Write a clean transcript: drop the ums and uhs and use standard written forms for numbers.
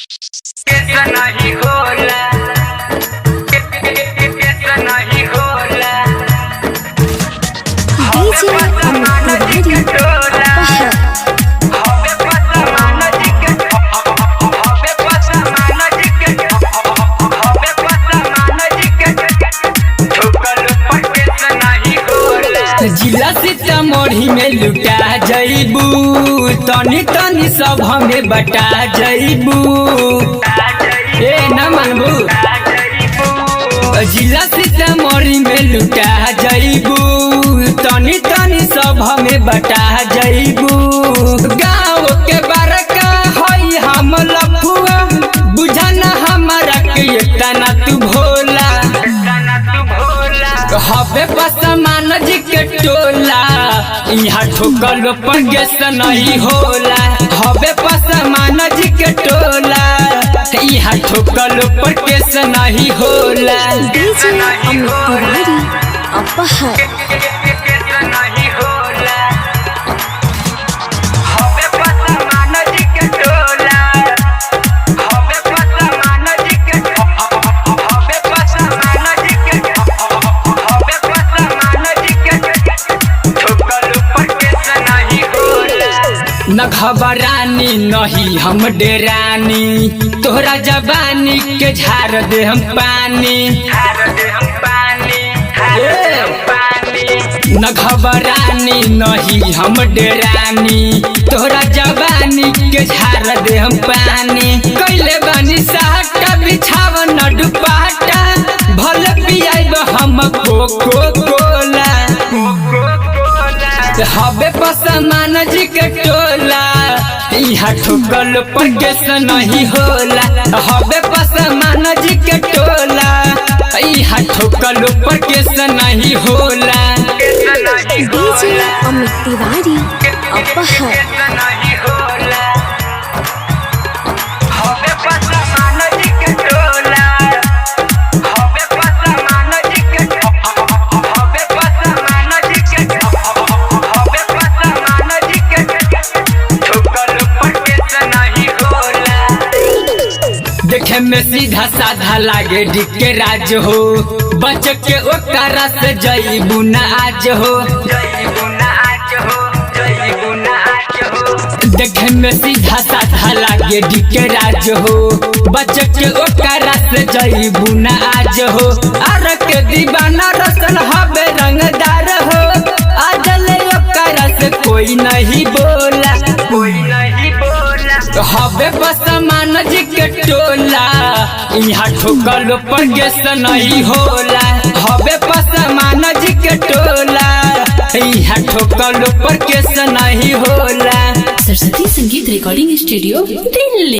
कैसा नहीं होला, कैसा नहीं होला। DJ Amit Tiwari Apahar जिला सीतामढ़ी में लुटा जईबू, तनी तनी सब हमें बटा जईबू। ए न मानबू, जिला सीतामढ़ी में लुटा जईबू, तनी तनी सब हमें बटा जईबू। गाँव के बड़का हई हम लफुआ, बुझना हमारा के तना तू भोला। हबे पसमान जी के टोला, यहाँ ठोकल पर गेस नहीं होला। हबे पसमान जी के टोला, यहाँ ठोकल पर गेस नहीं होला। DJ Amit Tiwari Apahar न घबरानी नहीं हम डेरानी, तोहरा जवानी के झाड़ दे हम पानी। न घबरानी नहीं हम डेरानी, तोहरा जवानी के झाड़ दे हम पानी। कैले बानी साटा बिछाव न दुपाटा, भले पियाब हम कोको कोला। हबे पसमान जी के टोला, यहाँ ठोकल पर गेस नहीं होला। हबे पसमान जी के टोला, यहाँ ठोकल पर गेस नहीं होला। DJ Amit Tiwari Apahar देखे में सीधा साधा लागे डिके राज हो, बच के ओकरा से जईबू न आज हो। देखे में सीधा साधा लागे डिके राज हो, बच के ओकरा से जईबू न आज हो। आर के दीवाना रसल हबे रंगदार हो, आज ले ओकरा से कोई नहीं बोला। हबे पसमान जी के टोला, यहाँ ठोकल पर गेस नहीं होला। हबे पसमान जी के टोला, यहाँ ठोकल पर गेस नहीं होला। सरस्वती संगीत रिकॉर्डिंग स्टूडियो दिल्ली।